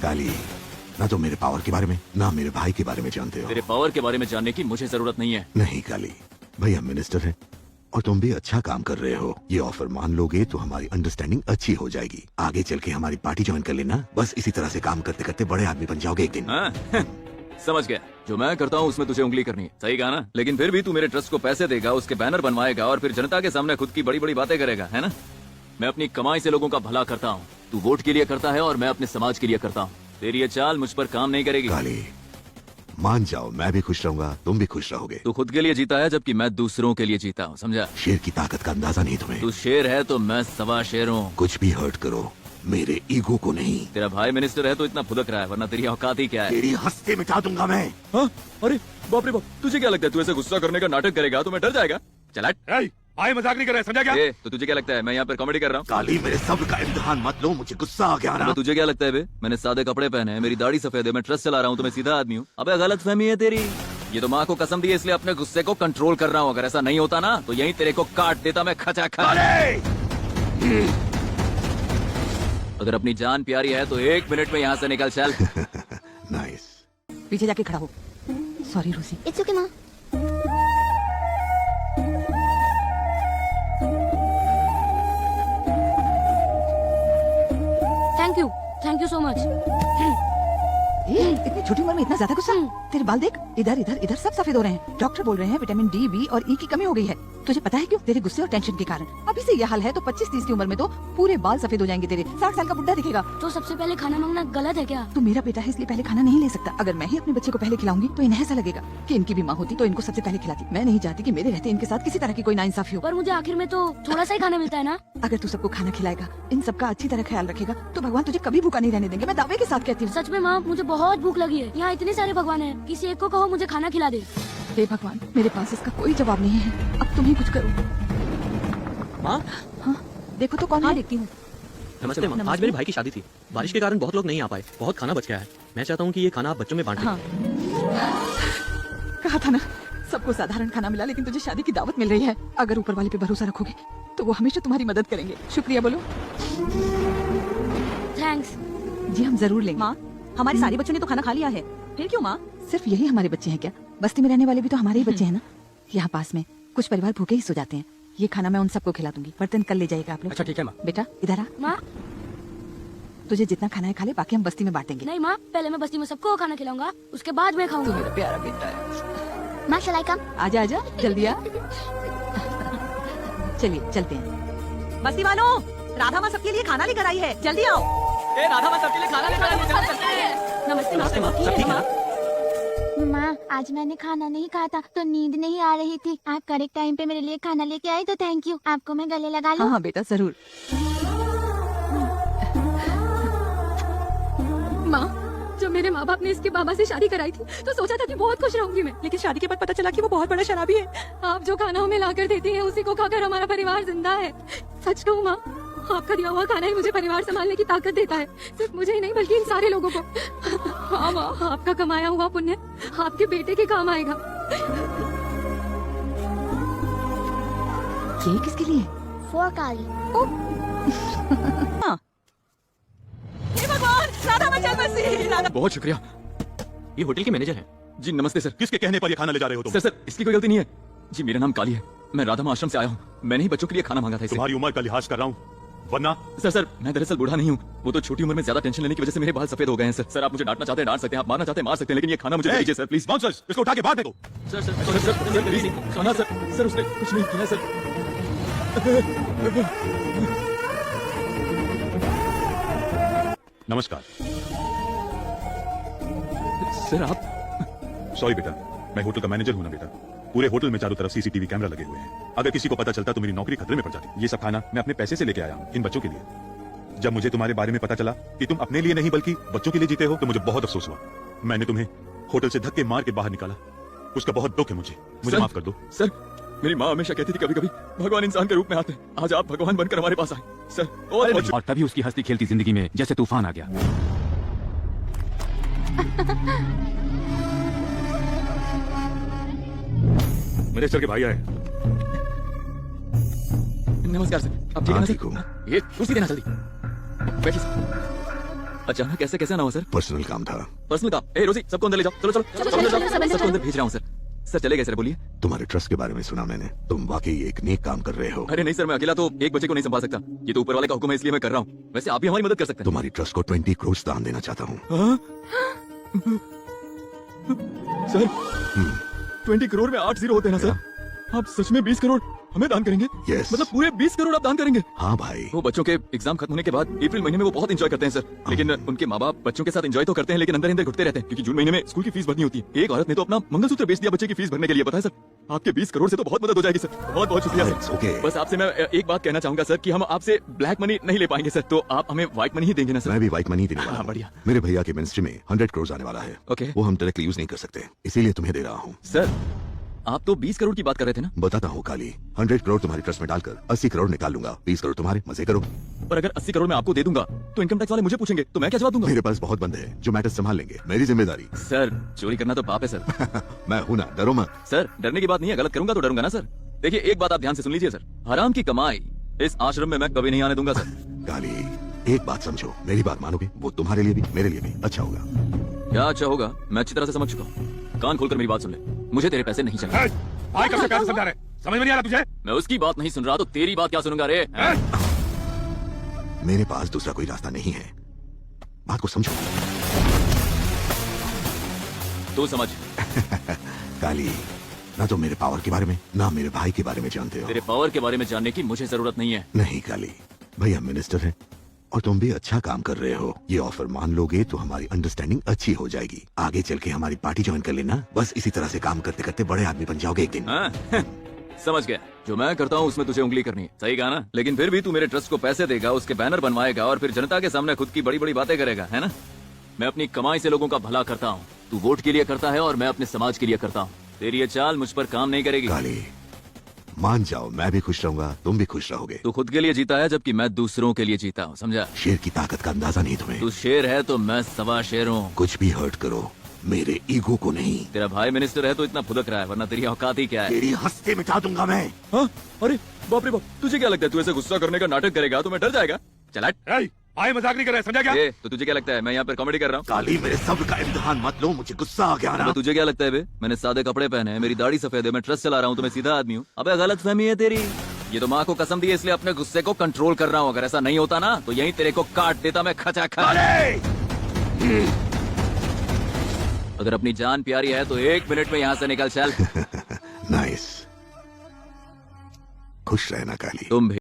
काली, ना तो मेरे पावर के बारे में ना मेरे भाई के बारे में जानते हो। तेरे पावर के बारे में जानने की मुझे जरूरत नहीं है। नहीं काली, भैया मिनिस्टर हैं और तुम भी अच्छा काम कर रहे हो। ये ऑफर मान लोगे तो हमारी अंडरस्टैंडिंग अच्छी हो जाएगी। आगे चल के हमारी पार्टी ज्वाइन कर लेना। बस इसी तरह से काम करते करते बड़े आदमी बन जाओगे एक दिन। हाँ? समझ गया। जो मैं करता हूँ उसमें तुझे उंगली करनी है, सही कहा ना? लेकिन फिर भी तू मेरे ट्रस्ट को पैसे देगा, उसके बैनर बनवाएगा और फिर जनता के सामने खुद की बड़ी बड़ी बातें करेगा, है ना? मैं अपनी कमाई से लोगों का भला करता हूँ। तू वोट के लिए करता है और मैं अपने समाज के लिए करता हूँ। तेरी ये चाल मुझ पर काम नहीं करेगी। काली, मान जाओ, मैं भी खुश रहूंगा, तुम भी खुश रहोगे। तू खुद के लिए जीता है जबकि मैं दूसरों के लिए जीता हूँ, समझा? शेर की ताकत का अंदाजा नहीं तुम्हें। तू शेर है तो मैं सवा शेर हूँ। कुछ भी हर्ट करो, मेरे ईगो को नहीं। तेरा भाई मिनिस्टर है तो इतना फुदक रहा है, वरना तेरी औकात ही क्या है? तेरी हस्ती मिटा दूंगा मैं। हाँ? अरे बाप रे बाप, तुझे क्या लगता है तू ऐसे गुस्सा करने का नाटक करेगा तो मैं डर जाएगा? चला भाई मजाक नहीं कर रहा है, समझा क्या? तो तुझे क्या लगता है मैं यहाँ पर कॉमेडी कर रहा हूँ? काली, मेरे सब्र का इम्तिहान मत लो, मुझे गुस्सा आ गया ना। तुझे क्या लगता है बे? मैंने सादे कपड़े पहने हैं, मेरी दाढ़ी सफेद है, मैं ट्रस्ट चला रहा हूँ तो मैं सीधा आदमी हूँ? अबे गलत फहमी है तेरी। ये तो माँ को कसम दी है इसलिए अपने गुस्से को कंट्रोल कर रहा हूँ। अगर ऐसा नहीं होता ना तो यहीं तेरे को काट देता मैं खचाखच। अगर अपनी जान प्यारी है तो 1 मिनट में यहाँ से निकल चल। नाइस। पीछे जाके खड़ा हो। Sorry Rosie. इट्स ओके माँ। Thank you so much. इतनी छोटी उम्र में इतना ज्यादा गुस्सा? तेरे बाल देख, इधर इधर इधर सब सफेद हो रहे हैं। डॉक्टर बोल रहे हैं विटामिन डी, बी और ई की कमी हो गई है। तुझे पता है क्यों? तेरे गुस्से और टेंशन के कारण। अभी से यह हाल है तो 25-30 की उम्र में तो पूरे बाल सफेद हो जाएंगे तेरे। 60 साल का बुढ़ा दिखेगा। तो सबसे पहले खाना मांगना गलत है क्या? तू मेरा बेटा है इसलिए पहले खाना नहीं ले सकता। अगर मैं ही अपने बच्चे को पहले खिलाऊंगी तो इन्हें ऐसा लगेगा कि इनकी भी माँ होती तो इनको सबसे पहले खिलाती। मैं नहीं चाहती कि मेरे रहते इनके साथ किसी तरह की कोई नाइंसाफी हो। पर मुझे आखिर में तो थोड़ा सा ही खाना मिलता है ना। अगर तू सबको खाना खिलाएगा, इन सबका अच्छी तरह ख्याल रखेगा तो भगवान तुझे कभी भूखा नहीं रहने देंगे। मैं दावे के साथ कहती हूँ। सच में माँ, मुझे बहुत भूख लगी है। यहाँ इतने सारे भगवान हैं, किसी एक को कहो मुझे खाना खिला दे। हे भगवान, मेरे पास इसका कोई जवाब नहीं है। अब तुम ही कुछ करो। माँ? हाँ, देखो तो कौन है? देखती हूँ। नमस्ते माँ। आज मेरे भाई की शादी थी। बारिश के कारण बहुत लोग नहीं आ पाए। बहुत खाना बच गया है। मैं चाहता हूँ कि ये खाना आप बच्चों में बांट दें। हाँ। कहा था ना, सबको साधारण खाना मिला लेकिन तुझे शादी की दावत मिल रही है। अगर ऊपर वाले पे भरोसा रखोगे तो वो हमेशा तुम्हारी मदद करेंगे। शुक्रिया बोलो। थैंक्स। जी हम जरूर लेंगे। माँ, हमारे सारे बच्चों ने तो खाना खा लिया है, फिर क्यों माँ? सिर्फ यही हमारे बच्चे हैं क्या? बस्ती में रहने वाले भी तो हमारे ही बच्चे हैं ना। यहाँ पास में कुछ परिवार भूखे ही सो जाते हैं। ये खाना मैं उन सबको खिला दूंगी। बर्तन कल ले जाएगा आप लोग। अच्छा ठीक है माँ। बेटा इधर आ। माँ? तुझे जितना खाना है खा ले, बाकी हम बस्ती में बांटेंगे। नहीं माँ, पहले मैं बस्ती में सबको खाना खिलाऊंगा, उसके बाद मैं खाऊंगा। मेरा प्यारा बेटा है। माँ शल आई कम? आजा आजा, जल्दी आ। चलिए चलते हैं। बस्ती वालों, राधा माँ सबके लिए खाना लेकर आई है, जल्दी आओ। राधा माँ सबके लिए खाना लेकर आई है। नमस्ते नमस्ते माँ। सब ठीक है ना? माँ, आज मैंने खाना नहीं खाया था तो नींद नहीं आ रही थी। आप करेक्ट टाइम पे मेरे लिए खाना लेके आई तो थैंक यू। आपको मैं गले लगा लूं? हाँ हाँ बेटा जरूर। माँ, जब मेरे माँ बाप ने इसके बाबा से शादी कराई थी तो सोचा था कि बहुत खुश रहूंगी मैं, लेकिन शादी के बाद पता चला कि वो बहुत बड़ा शराबी है। आप जो खाना हमें लाकर देती हैं उसी को खाकर हमारा परिवार जिंदा है। सच कहूँ माँ, आपका दिया हुआ खाना ही मुझे परिवार संभालने की ताकत देता है। सिर्फ मुझे ही नहीं बल्कि इन सारे लोगों को। हाँ माँ, आपका कमाया हुआ पुण्य आपके बेटे के काम आएगा। ये किसके लिए? फॉर काली। हे भगवान, राधा माँ चल बसी। राधा। बहुत शुक्रिया। ये होटल के मैनेजर हैं। जी नमस्ते सर। किसके कहने पर ये खाना ले जा रहे हो तुम? सर इसकी कोई गलती नहीं है जी। मेरा नाम काली है, मैं राधा आश्रम से आया हूँ। मैंने ही बच्चों के लिए खाना मांगा था इससे। तुम्हारी उम्र का लिहाज कर रहा हूँ, वरना। सर मैं दरअसल बूढ़ा नहीं हूँ, वो तो छोटी उम्र में ज्यादा टेंशन लेने की वजह से मेरे बाल सफेद हो गए हैं सर। आप मुझे डांटना चाहते हैं डांट सकते हैं, आप मारना चाहते हैं मार सकते हैं, लेकिन ये खाना मुझे दे दीजिए सर प्लीज। बाउंसर्स, इसको उठा के बाहर फेंको। सर प्लीज खाना सर उसने कुछ नहीं किया सर। नमस्कार। सर आप? सॉरी बेटा, मैं होटल का मैनेजर हूं ना बेटा। पूरे होटल में चारों तरफ सीसीटीवी कैमरा लगे हुए हैं। अगर किसी को पता चलता तो मेरी नौकरी खतरे में पड़ जाती। ये सब खाना मैं अपने पैसे से लेके आया हूँ इन बच्चों के लिए। जब मुझे तुम्हारे बारे में पता चला कि तुम अपने लिए नहीं बल्कि बच्चों के लिए जीते हो तो मुझे बहुत अफसोस हुआ। मैंने तुम्हें होटल से धक्के मार के बाहर निकाला, उसका बहुत दुख है मुझे माफ कर दो। सर मेरी माँ हमेशा कहती थी कभी कभी भगवान इंसान के रूप में आते हैं। आज आप भगवान बनकर हमारे पास आए सर। और तभी उसकी हंसती खेलती जिंदगी में जैसे तूफान आ गया। मिनिस्टर के भाई आए। नमस्कार सर, आप ठीक है ना सर? ये कुर्सी देना जल्दी। बैठिए सर। अचानक कैसे कैसे आना हुआ सर? पर्सनल काम था। पर्सनल काम। ए रोजी, सबको अंदर ले जाओ, चलो चलो चलो चलो, अंदर चलो, जाओ। सब अंदर सबको अंदर चलो। भेज रहा हूँ सर। सर चले गए सर, बोलिए। तुम्हारे ट्रस्ट के बारे में सुना मैंने, तुम वाकई एक नेक काम कर रहे हो। अरे नहीं सर, मैं अकेला तो एक बच्चे को नहीं संभाल सकता। ये तो ऊपर वाले का हुक्म है, इसलिए मैं कर रहा हूँ। वैसे आप भी हमारी मदद कर सकते हैं। तुम्हारी ट्रस्ट को 20 करोड़ दान देना चाहता हूँ। हाँ? सर 20 करोड़ में 8 जीरो होते हैं ना सर? आप सच में 20 करोड़ हमें दान करेंगे? Yes. मतलब पूरे 20 करोड़ आप दान करेंगे? हाँ भाई। वो बच्चों के एग्जाम खत्म होने के बाद अप्रैल महीने में वो बहुत एंजॉय करते हैं सर, लेकिन उनके माँ बाप बच्चों के साथ एंजॉय तो करते हैं, लेकिन अंदर अंदर घुटते रहते हैं, क्योंकि जून महीने में स्कूल की फीस भरनी होती है। एक औरत ने तो अपना मंगलसूत्र बेच दिया बच्चे की फीस भरने के लिए, पता है सर? आपके 20 करोड़ से तो बहुत मदद हो जाएगी सर। बहुत बहुत शुक्रिया It's सर। okay. बस आपसे मैं एक बात कहना चाहूंगा सर, कि हम आपसे ब्लैक मनी नहीं ले पाएंगे सर, तो आप हमें व्हाइट मनी ही देंगे ना सर? मैं भी व्हाइट मनी देने वाला हाँ, हूँ। बढ़िया। मेरे भैया के मिनिस्ट्री में 100 करोड़ आने वाला है। Okay. वो हम डायरेक्टली यूज नहीं कर सकते, इसीलिए तुम्हें दे रहा हूँ। सर आप तो 20 करोड़ की बात कर रहे थे ना? बताता हूँ काली, 100 करोड़ तुम्हारी ट्रस्ट में डालकर 80 करोड़ निकाल लूंगा, 20 करोड़ तुम्हारे, मजे करो। पर अगर 80 करोड़ मैं आपको दे दूंगा तो इनकम टैक्स वाले मुझे पूछेंगे, तो मैं क्या जवाब दूंगा? मेरे पास बहुत बंदे हैं जो मैटर संभाल लेंगे, मेरी जिम्मेदारी। सर चोरी करना तो पाप है सर। मैं हूं ना, डरो मत। सर डरने की बात नहीं है, गलत करूंगा तो डरूंगा ना सर। देखिए एक बात आप ध्यान से सुन लीजिए सर, हराम की कमाई इस आश्रम में मैं कभी नहीं आने दूंगा सर। काली, एक बात समझो, मेरी बात मानोगे? वो तुम्हारे लिए भी मेरे लिए भी अच्छा होगा। क्या अच्छा होगा? मैं अच्छी तरह से समझ चुका हूँ। कान खोलकर मेरी बात सुन ले, मुझे तेरे पैसे नहीं चाहिए। भाई कब से प्यार से समझा रहे, समझ में नहीं आ रहा तुझे? मैं उसकी बात नहीं सुन रहा तो तेरी बात क्या सुनूंगा रे? मेरे पास दूसरा कोई रास्ता नहीं है, बात को समझो। तू समझ। काली, ना तो मेरे पावर के बारे में, ना मेरे भाई के बारे में जानते हो। तेरे पावर के बारे में जानने की मुझे जरूरत नहीं है। नहीं काली, भैया मिनिस्टर है और तुम भी अच्छा काम कर रहे हो। ये ऑफर मान लोगे तो हमारी अंडरस्टैंडिंग अच्छी हो जाएगी। आगे चल के हमारी पार्टी ज्वाइन कर लेना। बस इसी तरह से काम करते करते बड़े आदमी बन जाओगे एक दिन। हाँ? समझ गया, जो मैं करता हूँ उसमें तुझे उंगली करनी है, सही कहा ना? लेकिन फिर भी तू मेरे ट्रस्ट को पैसे देगा, उसके बैनर बनवाएगा और फिर जनता के सामने खुद की बड़ी बड़ी बातें करेगा, है ना? मैं अपनी कमाई से लोगों का भला करता हूँ, तू वोट के लिए करता है और मैं अपने समाज के लिए करता हूँ। तेरी ये चाल मुझ पर काम नहीं करेगी। काली, मान जाओ, मैं भी खुश रहूंगा, तुम भी खुश रहोगे। तू खुद के लिए जीता है जबकि मैं दूसरों के लिए जीता हूँ, समझा? शेर की ताकत का अंदाजा नहीं तुम्हें। तू शेर है तो मैं सवा शेर हूँ। कुछ भी हर्ट करो, मेरे ईगो को नहीं। तेरा भाई मिनिस्टर है तो इतना फुदक रहा है, वरना तेरी औकात ही क्या है? तेरी हंसते मिटा दूंगा मैं। हाँ? अरे बाप रे बाप, तुझे क्या लगता है तू ऐसे गुस्सा करने का नाटक करेगा तो मैं डर जाएगा? चला। भाई मजाक नहीं कर रहे, समझा क्या? तो तुझे क्या लगता है मैं यहाँ पर कॉमेडी कर रहा हूँ? काली, मेरे सब्र का इम्तिहान मत लो, मुझे गुस्सा आ गया ना। अबे तुझे क्या लगता है बे? मैंने सादे कपड़े पहने हैं, मेरी दाढ़ी सफेद है, मैं ट्रस्ट चला रहा हूँ तो मैं सीधा आदमी हूँ? अबे गलत फहमी है तेरी। ये तो माँ को कसम दी है, इसलिए अपने गुस्से को कंट्रोल कर रहा हूँ। अगर ऐसा नहीं होता ना तो यहीं तेरे को काट देता मैं खचाखच। अगर अपनी जान प्यारी है तो 1 मिनट में यहाँ से निकल चल। नाइस, खुश रहना काली। तुम भी।